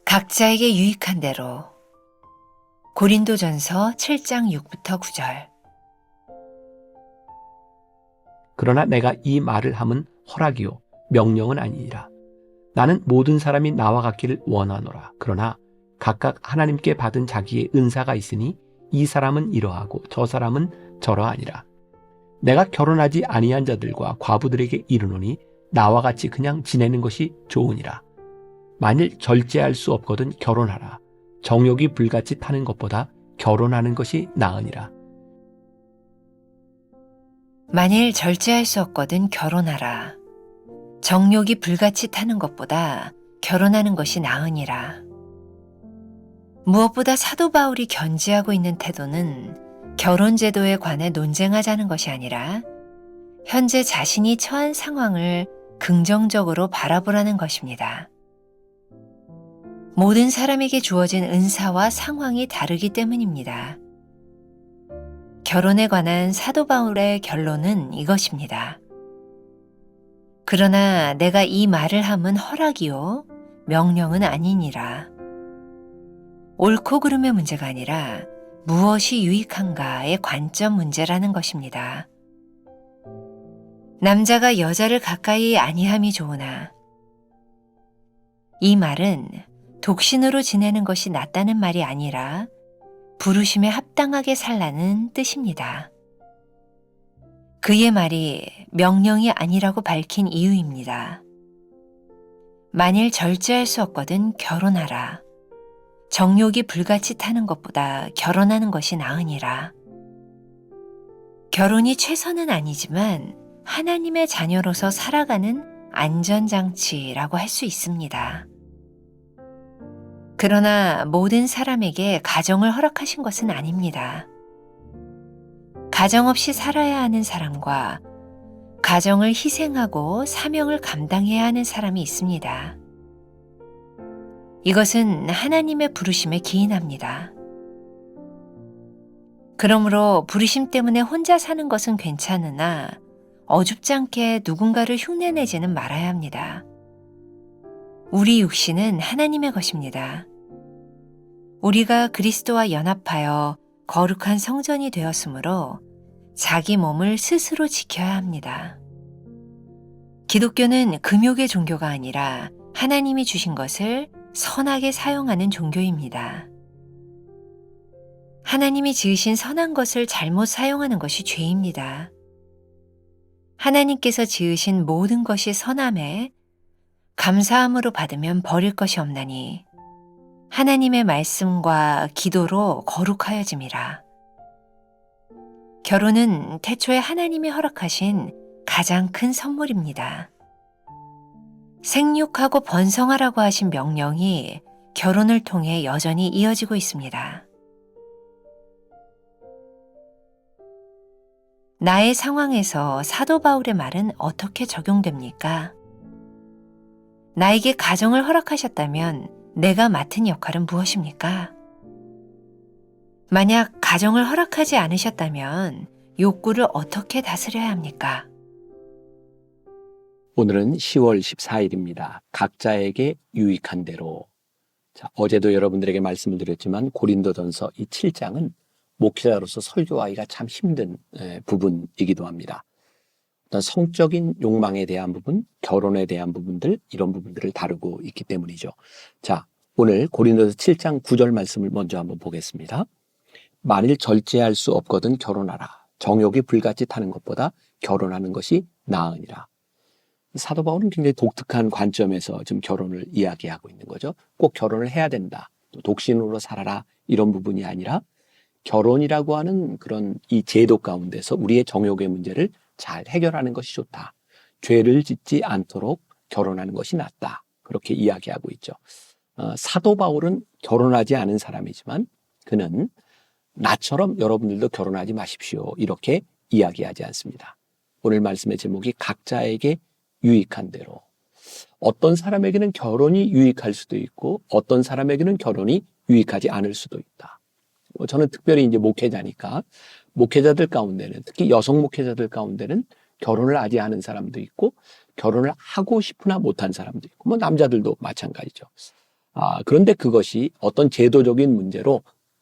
각자에게 유익한 대로. 고린도전서 7장 6부터 9절. 그러나 내가 이 말을 함은 허락이요 명령은 아니니라. 나는 모든 사람이 나와 같기를 원하노라. 그러나 각각 하나님께 받은 자기의 은사가 있으니 이 사람은 이러하고 저 사람은 저러하니라. 내가 결혼하지 아니한 자들과 과부들에게 이르노니 나와 같이 그냥 지내는 것이 좋으니라. 만일 절제할 수 없거든 결혼하라. 정욕이 불같이 타는 것보다 결혼하는 것이 나으니라. 만일 절제할 수 없거든 결혼하라. 정욕이 불같이 타는 것보다 결혼하는 것이 나으니라. 무엇보다 사도 바울이 견지하고 있는 태도는 결혼 제도에 관해 논쟁하자는 것이 아니라 현재 자신이 처한 상황을 긍정적으로 바라보라는 것입니다. 모든 사람에게 주어진 은사와 상황이 다르기 때문입니다. 결혼에 관한 사도 바울의 결론은 이것입니다. 그러나 내가 이 말을 함은 허락이요 명령은 아니니라. 옳고 그름의 문제가 아니라 무엇이 유익한가의 관점 문제라는 것입니다. 남자가 여자를 가까이 아니함이 좋으나, 이 말은 독신으로 지내는 것이 낫다는 말이 아니라 부르심에 합당하게 살라는 뜻입니다. 그의 말이 명령이 아니라고 밝힌 이유입니다. 만일 절제할 수 없거든 결혼하라. 정욕이 불같이 타는 것보다 결혼하는 것이 나으니라. 결혼이 최선은 아니지만 하나님의 자녀로서 살아가는 안전장치라고 할 수 있습니다. 그러나 모든 사람에게 가정을 허락하신 것은 아닙니다. 가정 없이 살아야 하는 사람과 가정을 희생하고 사명을 감당해야 하는 사람이 있습니다. 이것은 하나님의 부르심에 기인합니다. 그러므로 부르심 때문에 혼자 사는 것은 괜찮으나 어줍지 않게 누군가를 흉내내지는 말아야 합니다. 우리 육신은 하나님의 것입니다. 우리가 그리스도와 연합하여 거룩한 성전이 되었으므로 자기 몸을 스스로 지켜야 합니다. 기독교는 금욕의 종교가 아니라 하나님이 주신 것을 선하게 사용하는 종교입니다. 하나님이 지으신 선한 것을 잘못 사용하는 것이 죄입니다. 하나님께서 지으신 모든 것이 선함에 감사함으로 받으면 버릴 것이 없나니 하나님의 말씀과 기도로 거룩하여짐이라. 결혼은 태초에 하나님이 허락하신 가장 큰 선물입니다. 생육하고 번성하라고 하신 명령이 결혼을 통해 여전히 이어지고 있습니다. 나의 상황에서 사도 바울의 말은 어떻게 적용됩니까? 나에게 가정을 허락하셨다면 내가 맡은 역할은 무엇입니까? 만약 가정을 허락하지 않으셨다면 욕구를 어떻게 다스려야 합니까? 오늘은 10월 14일입니다. 각자에게 유익한 대로. 어제도 여러분들에게 말씀을 드렸지만 고린도전서 이 7장은 목회자로서 설교하기가 참 힘든 부분이기도 합니다. 어떤 성적인 욕망에 대한 부분, 결혼에 대한 부분들, 이런 부분들을 다루고 있기 때문이죠. 자, 오늘 고린도서 7장 9절 말씀을 먼저 한번 보겠습니다. 만일 절제할 수 없거든 결혼하라. 정욕이 불같이 타는 것보다 결혼하는 것이 나으니라. 사도 바울은 굉장히 독특한 관점에서 지금 결혼을 이야기하고 있는 거죠. 꼭 결혼을 해야 된다. 또 독신으로 살아라. 이런 부분이 아니라 결혼이라고 하는 그런 이 제도 가운데서 우리의 정욕의 문제를 잘 해결하는 것이 좋다. 죄를 짓지 않도록 결혼하는 것이 낫다. 그렇게 이야기하고 있죠. 사도 바울은 결혼하지 않은 사람이지만 그는 나처럼 여러분들도 결혼하지 마십시오. 이렇게 이야기하지 않습니다. 오늘 말씀의 제목이 각자에게 유익한 대로. 어떤 사람에게는 결혼이 유익할 수도 있고 어떤 사람에게는 결혼이 유익하지 않을 수도 있다. 저는 특별히 이제 목회자니까 목회자들 가운데는 특히 여성 목회자들 가운데는 결혼을 아직 하는 사람도 있고 결혼을 하고 싶으나 못한 사람도 있고 뭐 남자들도 마찬가지죠. 그런데 그것이 어떤 제도적인 문제로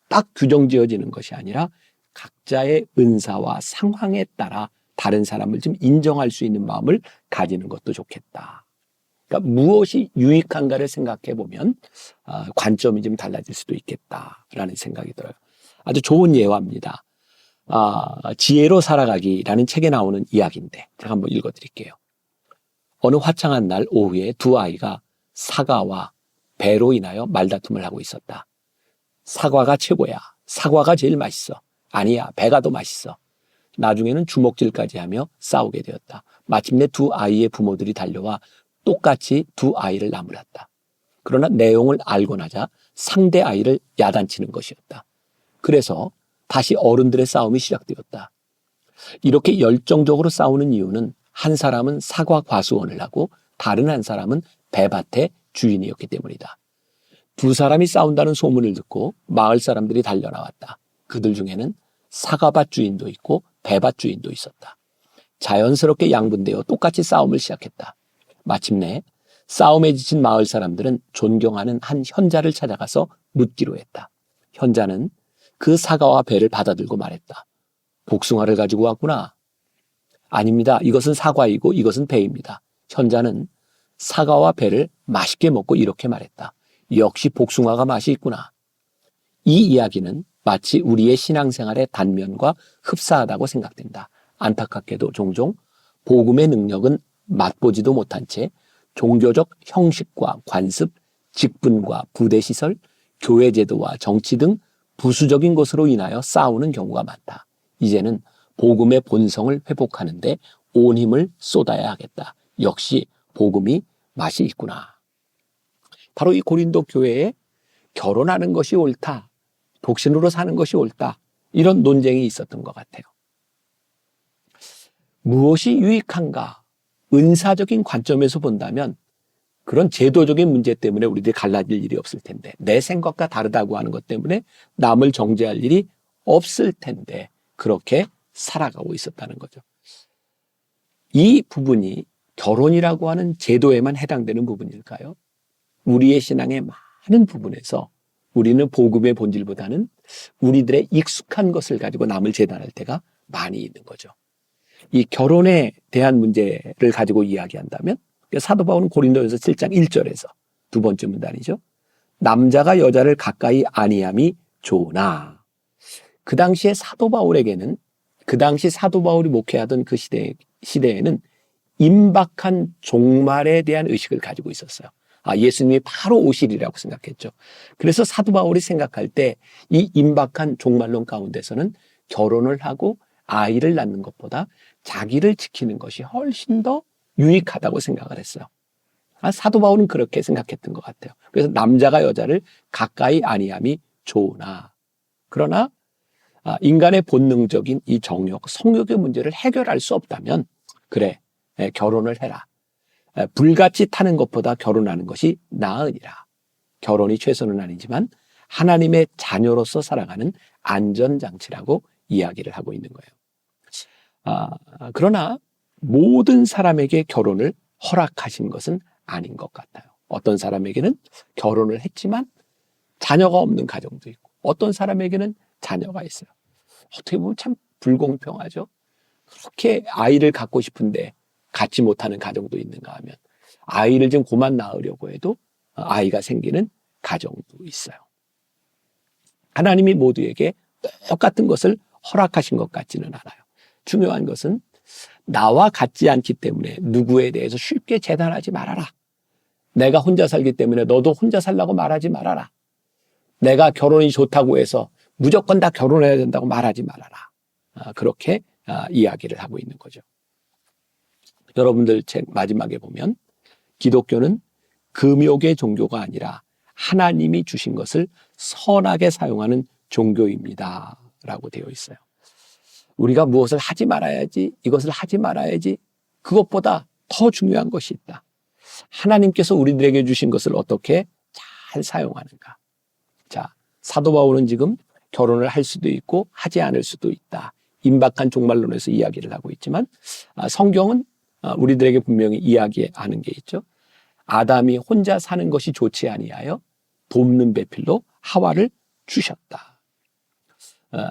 딱 규정 지어지는 것이 아니라 각자의 은사와 상황에 따라 다른 사람을 좀 인정할 수 있는 마음을 가지는 것도 좋겠다. 그러니까 무엇이 유익한가를 생각해 보면 관점이 좀 달라질 수도 있겠다라는 생각이 들어요. 아주 좋은 예화입니다. 지혜로 살아가기라는 책에 나오는 이야기인데 제가 한번 읽어드릴게요. 어느 화창한 날 오후에 두 아이가 사과와 배로 인하여 말다툼을 하고 있었다. 사과가 최고야. 사과가 제일 맛있어. 아니야, 배가 더 맛있어. 나중에는 주먹질까지 하며 싸우게 되었다. 마침내 두 아이의 부모들이 달려와 똑같이 두 아이를 나무랐다. 그러나 내용을 알고 나자 상대 아이를 야단치는 것이었다. 그래서 다시 어른들의 싸움이 시작되었다. 이렇게 열정적으로 싸우는 이유는 한 사람은 사과 과수원을 하고 다른 한 사람은 배밭의 주인이었기 때문이다. 두 사람이 싸운다는 소문을 듣고 마을 사람들이 달려나왔다. 그들 중에는 사과밭 주인도 있고 배밭 주인도 있었다. 자연스럽게 양분되어 똑같이 싸움을 시작했다. 마침내 싸움에 지친 마을 사람들은 존경하는 한 현자를 찾아가서 묻기로 했다. 현자는 그 사과와 배를 받아들고 말했다. 복숭아를 가지고 왔구나. 아닙니다. 이것은 사과이고 이것은 배입니다. 현자는 사과와 배를 맛있게 먹고 이렇게 말했다. 역시 복숭아가 맛이 있구나. 이 이야기는 마치 우리의 신앙생활의 단면과 흡사하다고 생각된다. 안타깝게도 종종 복음의 능력은 맛보지도 못한 채 종교적 형식과 관습, 직분과 부대시설, 교회 제도와 정치 등 부수적인 것으로 인하여 싸우는 경우가 많다. 이제는 복음의 본성을 회복하는데 온 힘을 쏟아야 하겠다. 역시 복음이 맛이 있구나. 바로 이 고린도 교회에 결혼하는 것이 옳다, 독신으로 사는 것이 옳다, 이런 논쟁이 있었던 것 같아요. 무엇이 유익한가? 은사적인 관점에서 본다면 그런 제도적인 문제 때문에 우리들이 갈라질 일이 없을 텐데, 내 생각과 다르다고 하는 것 때문에 남을 정죄할 일이 없을 텐데 그렇게 살아가고 있었다는 거죠. 이 부분이 결혼이라고 하는 제도에만 해당되는 부분일까요? 우리의 신앙의 많은 부분에서 우리는 복음의 본질보다는 우리들의 익숙한 것을 가지고 남을 재단할 때가 많이 있는 거죠. 이 결혼에 대한 문제를 가지고 이야기한다면 사도 바울은 고린도전서 7장 1절에서 두 번째 문단이죠. 남자가 여자를 가까이 아니함이 좋으나, 그 당시에 사도 바울에게는, 그 당시 사도 바울이 목회하던 그 시대에는 임박한 종말에 대한 의식을 가지고 있었어요. 예수님이 바로 오시리라고 생각했죠. 그래서 사도 바울이 생각할 때 이 임박한 종말론 가운데서는 결혼을 하고 아이를 낳는 것보다 자기를 지키는 것이 훨씬 더 유익하다고 생각을 했어요. 사도 바울은 그렇게 생각했던 것 같아요. 그래서 남자가 여자를 가까이 아니함이 좋으나, 그러나 인간의 본능적인 이 정욕, 성욕의 문제를 해결할 수 없다면 그래, 결혼을 해라. 불같이 타는 것보다 결혼하는 것이 나으니라. 결혼이 최선은 아니지만 하나님의 자녀로서 살아가는 안전장치라고 이야기를 하고 있는 거예요. 그러나 모든 사람에게 결혼을 허락하신 것은 아닌 것 같아요. 어떤 사람에게는 결혼을 했지만 자녀가 없는 가정도 있고, 어떤 사람에게는 자녀가 있어요. 어떻게 보면 참 불공평하죠. 그렇게 아이를 갖고 싶은데 갖지 못하는 가정도 있는가 하면, 아이를 좀 그만 낳으려고 해도 아이가 생기는 가정도 있어요. 하나님이 모두에게 똑같은 것을 허락하신 것 같지는 않아요. 중요한 것은 나와 같지 않기 때문에 누구에 대해서 쉽게 재단하지 말아라. 내가 혼자 살기 때문에 너도 혼자 살라고 말하지 말아라. 내가 결혼이 좋다고 해서 무조건 다 결혼해야 된다고 말하지 말아라. 그렇게 이야기를 하고 있는 거죠. 여러분들 책 마지막에 보면 기독교는 금욕의 종교가 아니라 하나님이 주신 것을 선하게 사용하는 종교입니다 라고 되어 있어요. 우리가 무엇을 하지 말아야지, 이것을 하지 말아야지, 그것보다 더 중요한 것이 있다. 하나님께서 우리들에게 주신 것을 어떻게 잘 사용하는가. 자, 사도 바울은 지금 결혼을 할 수도 있고 하지 않을 수도 있다. 임박한 종말론에서 이야기를 하고 있지만 성경은 우리들에게 분명히 이야기하는 게 있죠. 아담이 혼자 사는 것이 좋지 아니하여 돕는 배필로 하와를 주셨다.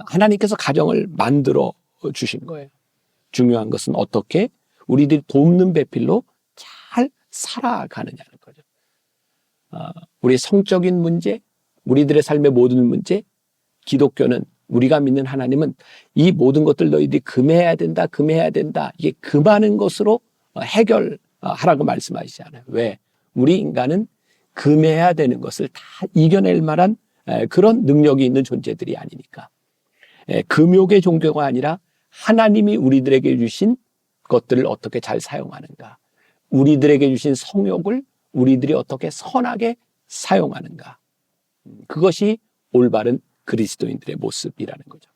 하나님께서 가정을 만들어 주신 거예요. 중요한 것은 어떻게 우리들이 돕는 배필로 잘 살아가느냐는 거죠. 우리 성적인 문제, 우리들의 삶의 모든 문제, 기독교는 우리가 믿는 하나님은 이 모든 것들 너희들이 금해야 된다, 금해야 된다. 이게 금하는 것으로 해결하라고 말씀하시지 않아요. 왜? 우리 인간은 금해야 되는 것을 다 이겨낼 만한 그런 능력이 있는 존재들이 아니니까. 금욕의 종교가 아니라 하나님이 우리들에게 주신 것들을 어떻게 잘 사용하는가. 우리들에게 주신 성욕을 우리들이 어떻게 선하게 사용하는가. 그것이 올바른 그리스도인들의 모습이라는 거죠.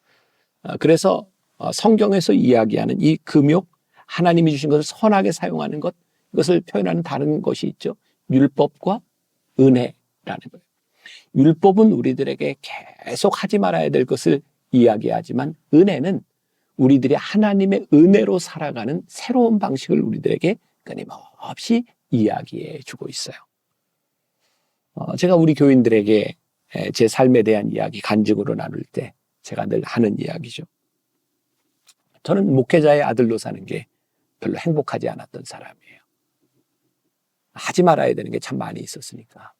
그래서 성경에서 이야기하는 이 금욕, 하나님이 주신 것을 선하게 사용하는 것, 이것을 표현하는 다른 것이 있죠. 율법과 은혜라는 거예요. 율법은 우리들에게 계속 하지 말아야 될 것을 이야기하지만 은혜는 우리들이 하나님의 은혜로 살아가는 새로운 방식을 우리들에게 끊임없이 이야기해 주고 있어요. 제가 우리 교인들에게 제 삶에 대한 이야기 간증으로 나눌 때 제가 늘 하는 이야기죠. 저는 목회자의 아들로 사는 게 별로 행복하지 않았던 사람이에요. 하지 말아야 되는 게 참 많이 있었으니까.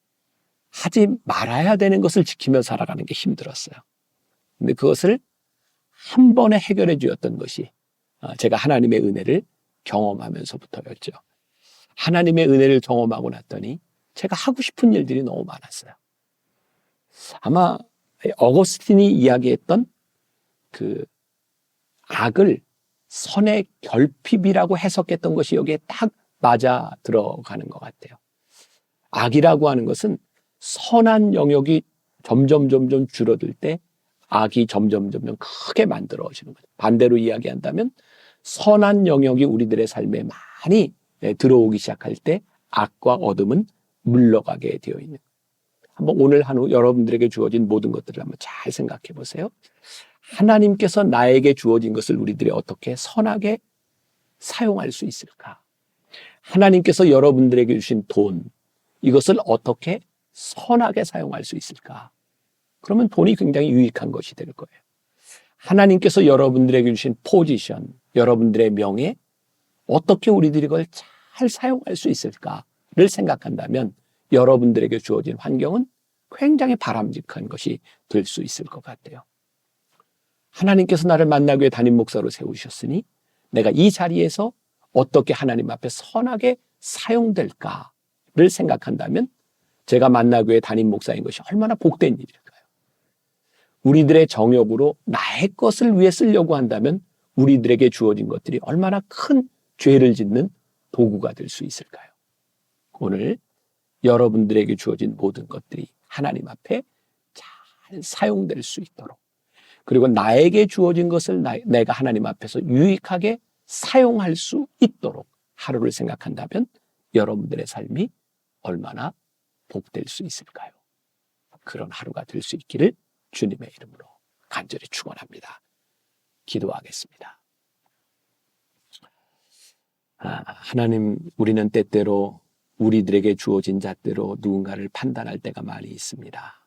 하지 말아야 되는 것을 지키며 살아가는 게 힘들었어요. 근데 그것을 한 번에 해결해 주었던 것이 제가 하나님의 은혜를 경험하면서부터였죠. 하나님의 은혜를 경험하고 났더니 제가 하고 싶은 일들이 너무 많았어요. 아마 어거스틴이 이야기했던 그 악을 선의 결핍이라고 해석했던 것이 여기에 딱 맞아 들어가는 것 같아요. 악이라고 하는 것은 선한 영역이 점점 줄어들 때 악이 점점 크게 만들어지는 거죠. 반대로 이야기한다면 선한 영역이 우리들의 삶에 많이 들어오기 시작할 때 악과 어둠은 물러가게 되어 있는 거예요. 한번 오늘 한후 여러분들에게 주어진 모든 것들을 한번 잘 생각해 보세요. 하나님께서 나에게 주어진 것을 우리들이 어떻게 선하게 사용할 수 있을까? 하나님께서 여러분들에게 주신 돈, 이것을 어떻게 선하게 사용할 수 있을까? 그러면 돈이 굉장히 유익한 것이 될 거예요. 하나님께서 여러분들에게 주신 포지션, 여러분들의 명예, 어떻게 우리들이 그걸 잘 사용할 수 있을까를 생각한다면 여러분들에게 주어진 환경은 굉장히 바람직한 것이 될 수 있을 것 같아요. 하나님께서 나를 만나교회 담임 목사로 세우셨으니 내가 이 자리에서 어떻게 하나님 앞에 선하게 사용될까를 생각한다면 제가 만나교회 담임 목사인 것이 얼마나 복된 일일까요? 우리들의 정욕으로 나의 것을 위해 쓰려고 한다면 우리들에게 주어진 것들이 얼마나 큰 죄를 짓는 도구가 될 수 있을까요? 오늘 여러분들에게 주어진 모든 것들이 하나님 앞에 잘 사용될 수 있도록, 그리고 나에게 주어진 것을 내가 하나님 앞에서 유익하게 사용할 수 있도록 하루를 생각한다면 여러분들의 삶이 얼마나 복될 수 있을까요? 그런 하루가 될 수 있기를 주님의 이름으로 간절히 축원합니다. 기도하겠습니다. 하나님, 우리는 때때로 우리들에게 주어진 잣대로 누군가를 판단할 때가 많이 있습니다.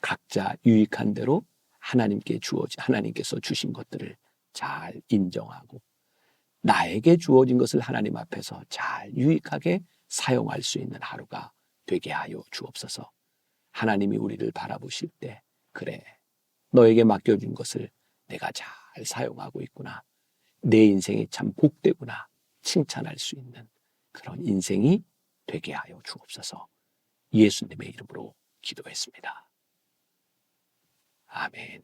각자 유익한 대로 하나님께서 주신 것들을 잘 인정하고 나에게 주어진 것을 하나님 앞에서 잘 유익하게 사용할 수 있는 하루가 되게 하여 주옵소서. 하나님이 우리를 바라보실 때, 그래, 너에게 맡겨준 것을 내가 잘 사용하고 있구나, 내 인생이 참 복되구나 칭찬할 수 있는 그런 인생이 되게 하여 주옵소서. 예수님의 이름으로 기도했습니다. 아멘.